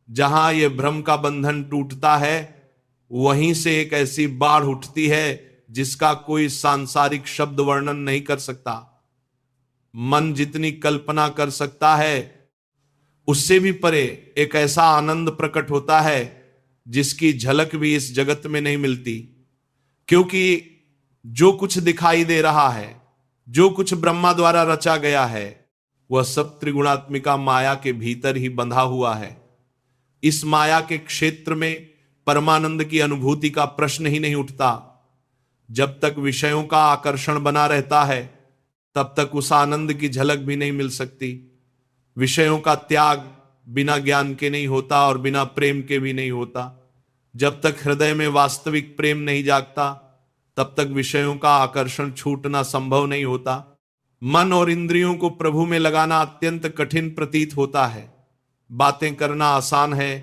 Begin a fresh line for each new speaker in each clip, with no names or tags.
जहां यह भ्रम का बंधन टूटता है, वहीं से एक ऐसी बाढ़ उठती है जिसका कोई सांसारिक शब्द वर्णन नहीं कर सकता। मन जितनी कल्पना कर सकता है उससे भी परे एक ऐसा आनंद प्रकट होता है जिसकी झलक भी इस जगत में नहीं मिलती। क्योंकि जो कुछ दिखाई दे रहा है, जो कुछ ब्रह्मा द्वारा रचा गया है, वह सब त्रिगुणात्मिका माया के भीतर ही बंधा हुआ है। इस माया के क्षेत्र में परमानंद की अनुभूति का प्रश्न ही नहीं उठता। जब तक विषयों का आकर्षण बना रहता है तब तक उस आनंद की झलक भी नहीं मिल सकती। विषयों का त्याग बिना ज्ञान के नहीं होता और बिना प्रेम के भी नहीं होता। जब तक हृदय में वास्तविक प्रेम नहीं जागता तब तक विषयों का आकर्षण छूटना संभव नहीं होता। मन और इंद्रियों को प्रभु में लगाना अत्यंत कठिन प्रतीत होता है। बातें करना आसान है,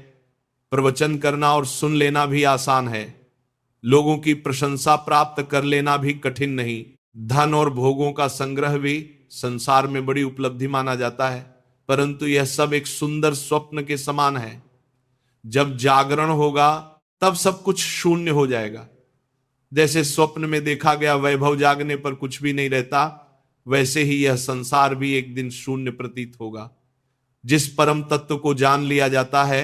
प्रवचन करना और सुन लेना भी आसान है, लोगों की प्रशंसा प्राप्त कर लेना भी कठिन नहीं। धन और भोगों का संग्रह भी संसार में बड़ी उपलब्धि माना जाता है, परंतु यह सब एक सुंदर स्वप्न के समान है। जब जागरण होगा तब सब कुछ शून्य हो जाएगा। जैसे स्वप्न में देखा गया वैभव जागने पर कुछ भी नहीं रहता, वैसे ही यह संसार भी एक दिन शून्य प्रतीत होगा। जिस परम तत्व को जान लिया जाता है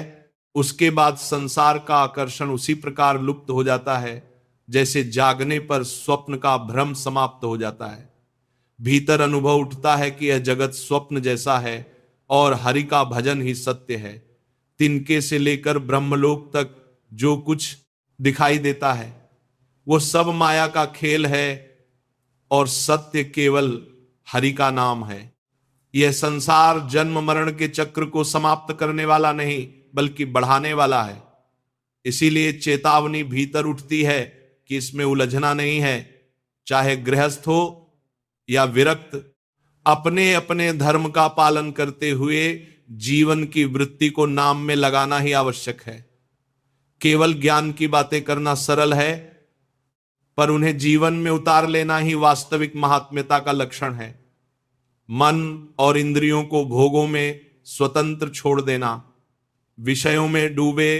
उसके बाद संसार का आकर्षण उसी प्रकार लुप्त हो जाता है जैसे जागने पर स्वप्न का भ्रम समाप्त हो जाता है। भीतर अनुभव उठता है कि यह जगत स्वप्न जैसा है और हरि का भजन ही सत्य है। तिनके से लेकर ब्रह्मलोक तक जो कुछ दिखाई देता है वो सब माया का खेल है और सत्य केवल हरि का नाम है। यह संसार जन्म मरण के चक्र को समाप्त करने वाला नहीं बल्कि बढ़ाने वाला है। इसीलिए चेतावनी भीतर उठती है कि इसमें उलझना नहीं है। चाहे गृहस्थ हो या विरक्त, अपने अपने धर्म का पालन करते हुए जीवन की वृत्ति को नाम में लगाना ही आवश्यक है। केवल ज्ञान की बातें करना सरल है, पर उन्हें जीवन में उतार लेना ही वास्तविक महात्म्यता का लक्षण है। मन और इंद्रियों को भोगों में स्वतंत्र छोड़ देना विषयों में डूबे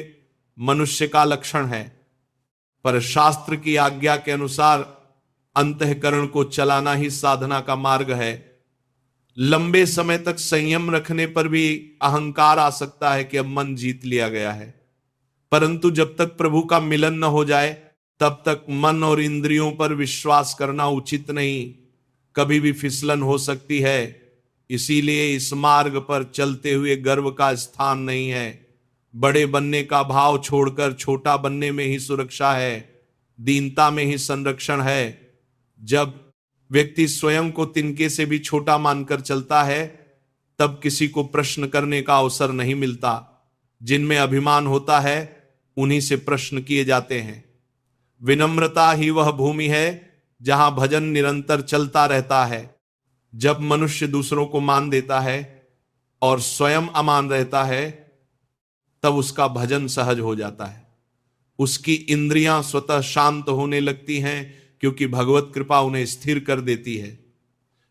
मनुष्य का लक्षण है, पर शास्त्र की आज्ञा के अनुसार अंतःकरण को चलाना ही साधना का मार्ग है। लंबे समय तक संयम रखने पर भी अहंकार आ सकता है कि अब मन जीत लिया गया है, परंतु जब तक प्रभु का मिलन न हो जाए तब तक मन और इंद्रियों पर विश्वास करना उचित नहीं। कभी भी फिसलन हो सकती है। इसीलिए इस मार्ग पर चलते हुए गर्व का स्थान नहीं है। बड़े बनने का भाव छोड़कर छोटा बनने में ही सुरक्षा है, दीनता में ही संरक्षण है। जब व्यक्ति स्वयं को तिनके से भी छोटा मानकर चलता है तब किसी को प्रश्न करने का अवसर नहीं मिलता। जिनमें अभिमान होता है उन्हीं से प्रश्न किए जाते हैं। विनम्रता ही वह भूमि है जहां भजन निरंतर चलता रहता है। जब मनुष्य दूसरों को मान देता है और स्वयं अमान रहता है तब उसका भजन सहज हो जाता है। उसकी इंद्रियां स्वतः शांत होने लगती हैं क्योंकि भगवत कृपा उन्हें स्थिर कर देती है।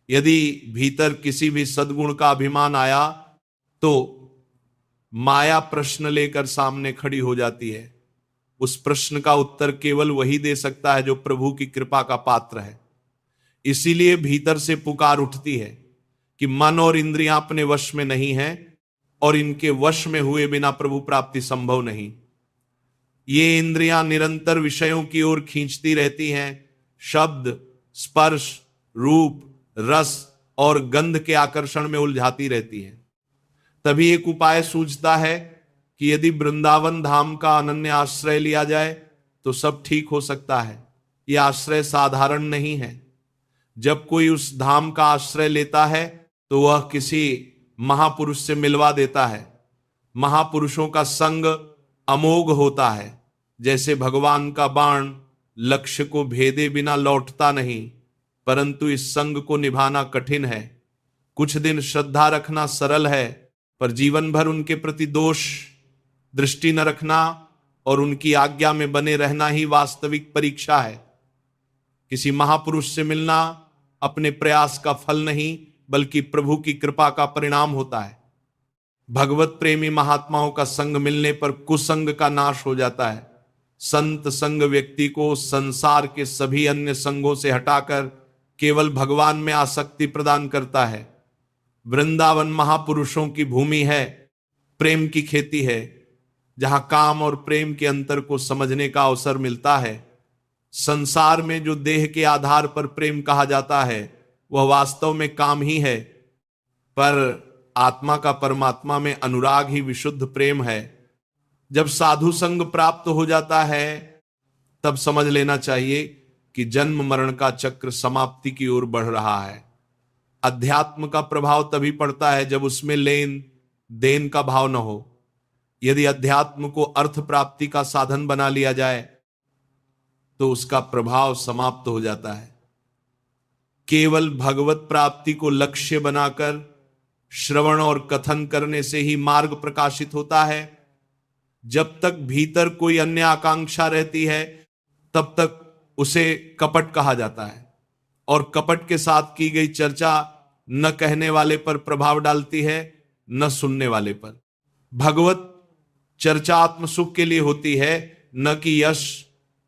यदि भीतर किसी भी सद्गुण का अभिमान आया तो माया प्रश्न लेकर सामने खड़ी हो जाती है। उस प्रश्न का उत्तर केवल वही दे सकता है जो प्रभु की कृपा का पात्र है। इसीलिए भीतर से पुकार उठती है कि मन और इंद्रियां अपने वश में नहीं हैं और इनके वश में हुए बिना प्रभु प्राप्ति संभव नहीं। ये इंद्रियां निरंतर विषयों की ओर खींचती रहती हैं। शब्द, स्पर्श, रूप, रस और गंध के आकर्षण में उलझाती रहती हैं। तभी एक उपाय सूझता है कि यदि वृंदावन धाम का अनन्य आश्रय लिया जाए तो सब ठीक हो सकता है। यह आश्रय साधारण नहीं है। जब कोई उस धाम का आश्रय लेता है तो वह किसी महापुरुष से मिलवा देता है। महापुरुषों का संग अमोघ होता है। जैसे भगवान का बाण लक्ष्य को भेदे बिना लौटता नहीं, परंतु इस संग को निभाना कठिन है। कुछ दिन श्रद्धा रखना सरल है, पर जीवन भर उनके प्रति दोष दृष्टि न रखना और उनकी आज्ञा में बने रहना ही वास्तविक परीक्षा है। किसी महापुरुष से मिलना अपने प्रयास का फल नहीं बल्कि प्रभु की कृपा का परिणाम होता है। भगवत प्रेमी महात्माओं का संग मिलने पर कुसंग का नाश हो जाता है। संत संग व्यक्ति को संसार के सभी अन्य संगों से हटाकर केवल भगवान में आसक्ति प्रदान करता है। वृंदावन महापुरुषों की भूमि है, प्रेम की खेती है, जहां काम और प्रेम के अंतर को समझने का अवसर मिलता है। संसार में जो देह के आधार पर प्रेम कहा जाता है वह वास्तव में काम ही है, पर आत्मा का परमात्मा में अनुराग ही विशुद्ध प्रेम है। जब साधु संग प्राप्त हो जाता है तब समझ लेना चाहिए कि जन्म मरण का चक्र समाप्ति की ओर बढ़ रहा है। अध्यात्म का प्रभाव तभी पड़ता है जब उसमें लेन देन का भाव न हो। यदि अध्यात्म को अर्थ प्राप्ति का साधन बना लिया जाए तो उसका प्रभाव समाप्त हो जाता है। केवल भगवत प्राप्ति को लक्ष्य बनाकर श्रवण और कथन करने से ही मार्ग प्रकाशित होता है। जब तक भीतर कोई अन्य आकांक्षा रहती है तब तक उसे कपट कहा जाता है, और कपट के साथ की गई चर्चा न कहने वाले पर प्रभाव डालती है न सुनने वाले पर। भगवत चर्चा आत्म सुख के लिए होती है, न कि यश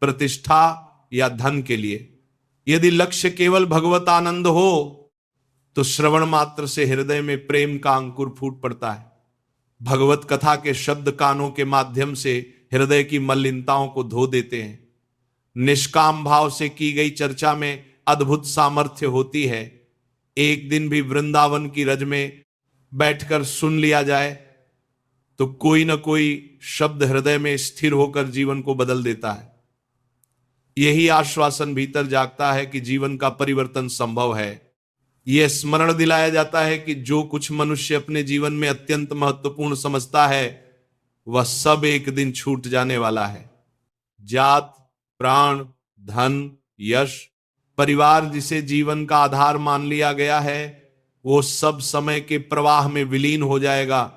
प्रतिष्ठा या धन के लिए। यदि लक्ष्य केवल भगवत आनंद हो तो श्रवण मात्र से हृदय में प्रेम का अंकुर फूट पड़ता है। भगवत कथा के शब्द कानों के माध्यम से हृदय की मलिनताओं को धो देते हैं। निष्काम भाव से की गई चर्चा में अद्भुत सामर्थ्य होती है। एक दिन भी वृंदावन की रज में बैठकर सुन लिया जाए तो कोई न कोई शब्द हृदय में स्थिर होकर जीवन को बदल देता है। यही आश्वासन भीतर जागता है कि जीवन का परिवर्तन संभव है। यह स्मरण दिलाया जाता है कि जो कुछ मनुष्य अपने जीवन में अत्यंत महत्वपूर्ण समझता है वह सब एक दिन छूट जाने वाला है। जात, प्राण, धन, यश, परिवार जिसे जीवन का आधार मान लिया गया है वो सब समय के प्रवाह में विलीन हो जाएगा।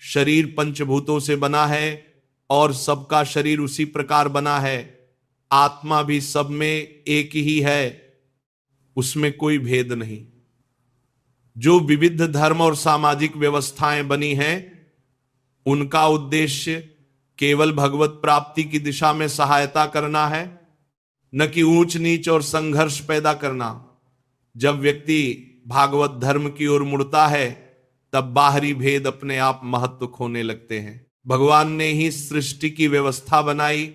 शरीर पंचभूतों से बना है और सबका शरीर उसी प्रकार बना है। आत्मा भी सब में एक ही है, उसमें कोई भेद नहीं। जो विविध धर्म और सामाजिक व्यवस्थाएं बनी हैं उनका उद्देश्य केवल भगवत प्राप्ति की दिशा में सहायता करना है, न कि ऊंच नीच और संघर्ष पैदा करना। जब व्यक्ति भागवत धर्म की ओर मुड़ता है तब बाहरी भेद अपने आप महत्व खोने लगते हैं। भगवान ने ही सृष्टि की व्यवस्था बनाई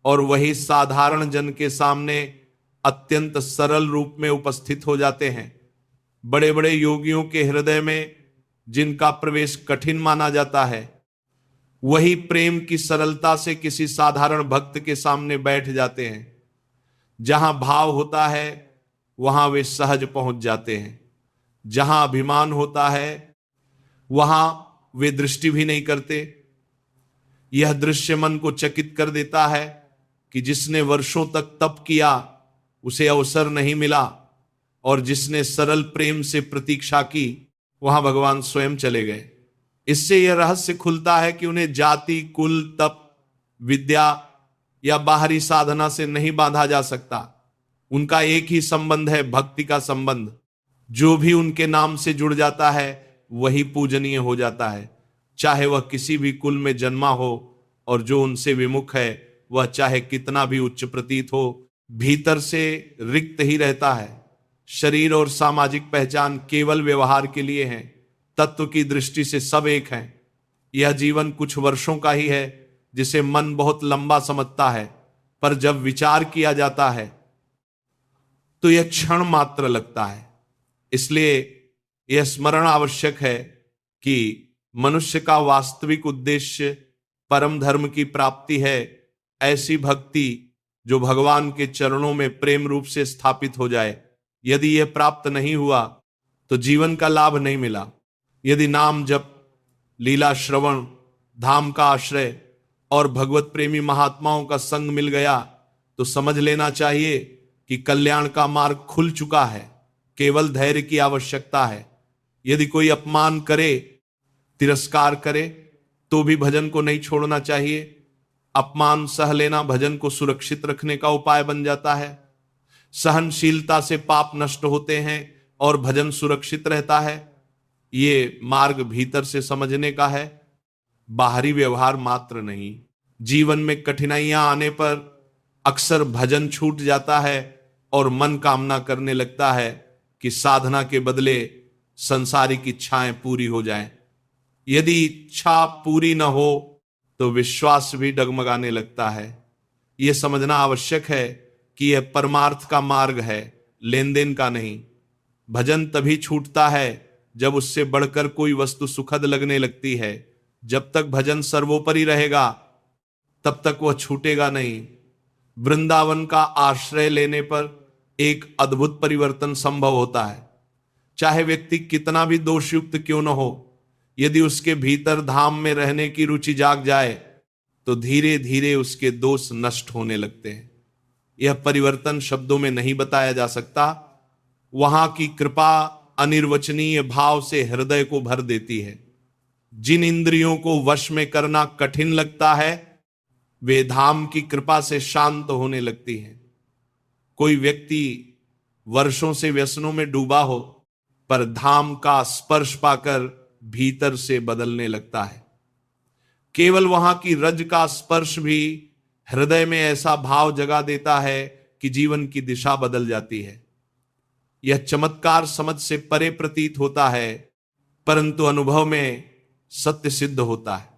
और वही साधारण जन के सामने अत्यंत सरल रूप में उपस्थित हो जाते हैं। बड़े बड़े योगियों के हृदय में जिनका प्रवेश कठिन माना जाता है वही प्रेम की सरलता से किसी साधारण भक्त के सामने बैठ जाते हैं। जहां भाव होता है वहां वे सहज पहुंच जाते हैं। जहां अभिमान होता है वहां वे दृष्टि भी नहीं करते। यह दृश्य मन को चकित कर देता है कि जिसने वर्षों तक तप किया उसे अवसर नहीं मिला, और जिसने सरल प्रेम से प्रतीक्षा की वहां भगवान स्वयं चले गए। इससे यह रहस्य खुलता है कि उन्हें जाति, कुल, तप, विद्या या बाहरी साधना से नहीं बांधा जा सकता। उनका एक ही संबंध है, भक्ति का संबंध। जो भी उनके नाम से जुड़ जाता है वही पूजनीय हो जाता है, चाहे वह किसी भी कुल में जन्मा हो, और जो उनसे विमुख है वह चाहे कितना भी उच्च प्रतीत हो, भीतर से रिक्त ही रहता है। शरीर और सामाजिक पहचान केवल व्यवहार के लिए हैं, तत्व की दृष्टि से सब एक हैं। यह जीवन कुछ वर्षों का ही है जिसे मन बहुत लंबा समझता है, पर जब विचार किया जाता है तो यह क्षण मात्र लगता है। इसलिए यह स्मरण आवश्यक है कि मनुष्य का वास्तविक उद्देश्य परम धर्म की प्राप्ति है। ऐसी भक्ति जो भगवान के चरणों में प्रेम रूप से स्थापित हो जाए। यदि यह प्राप्त नहीं हुआ तो जीवन का लाभ नहीं मिला। यदि नाम जप, लीला श्रवण, धाम का आश्रय और भगवत प्रेमी महात्माओं का संग मिल गया तो समझ लेना चाहिए कि कल्याण का मार्ग खुल चुका है। केवल धैर्य की आवश्यकता है। यदि कोई अपमान करे, तिरस्कार करे तो भी भजन को नहीं छोड़ना चाहिए। अपमान सह लेना भजन को सुरक्षित रखने का उपाय बन जाता है। सहनशीलता से पाप नष्ट होते हैं और भजन सुरक्षित रहता है। ये मार्ग भीतर से समझने का है, बाहरी व्यवहार मात्र नहीं। जीवन में कठिनाइयां आने पर अक्सर भजन छूट जाता है और मन कामना करने लगता है कि साधना के बदले संसारिक इच्छाएं पूरी हो जाएं। यदि इच्छा पूरी न हो तो विश्वास भी डगमगाने लगता है। यह समझना आवश्यक है कि यह परमार्थ का मार्ग है, लेन देन का नहीं। भजन तभी छूटता है जब उससे बढ़कर कोई वस्तु सुखद लगने लगती है। जब तक भजन सर्वोपरि रहेगा तब तक वह छूटेगा नहीं। वृंदावन का आश्रय लेने पर एक अद्भुत परिवर्तन संभव होता है। चाहे व्यक्ति कितना भी दोषयुक्त क्यों न हो, यदि उसके भीतर धाम में रहने की रुचि जाग जाए तो धीरे धीरे उसके दोष नष्ट होने लगते हैं। यह परिवर्तन शब्दों में नहीं बताया जा सकता। वहां की कृपा अनिर्वचनीय भाव से हृदय को भर देती है। जिन इंद्रियों को वश में करना कठिन लगता है वे धाम की कृपा से शांत होने लगती हैं। कोई व्यक्ति वर्षों से व्यसनों में डूबा हो पर धाम का स्पर्श पाकर भीतर से बदलने लगता है। केवल वहां की रज का स्पर्श भी हृदय में ऐसा भाव जगा देता है कि जीवन की दिशा बदल जाती है। यह चमत्कार समझ से परे प्रतीत होता है, परंतु अनुभव में सत्य सिद्ध होता है।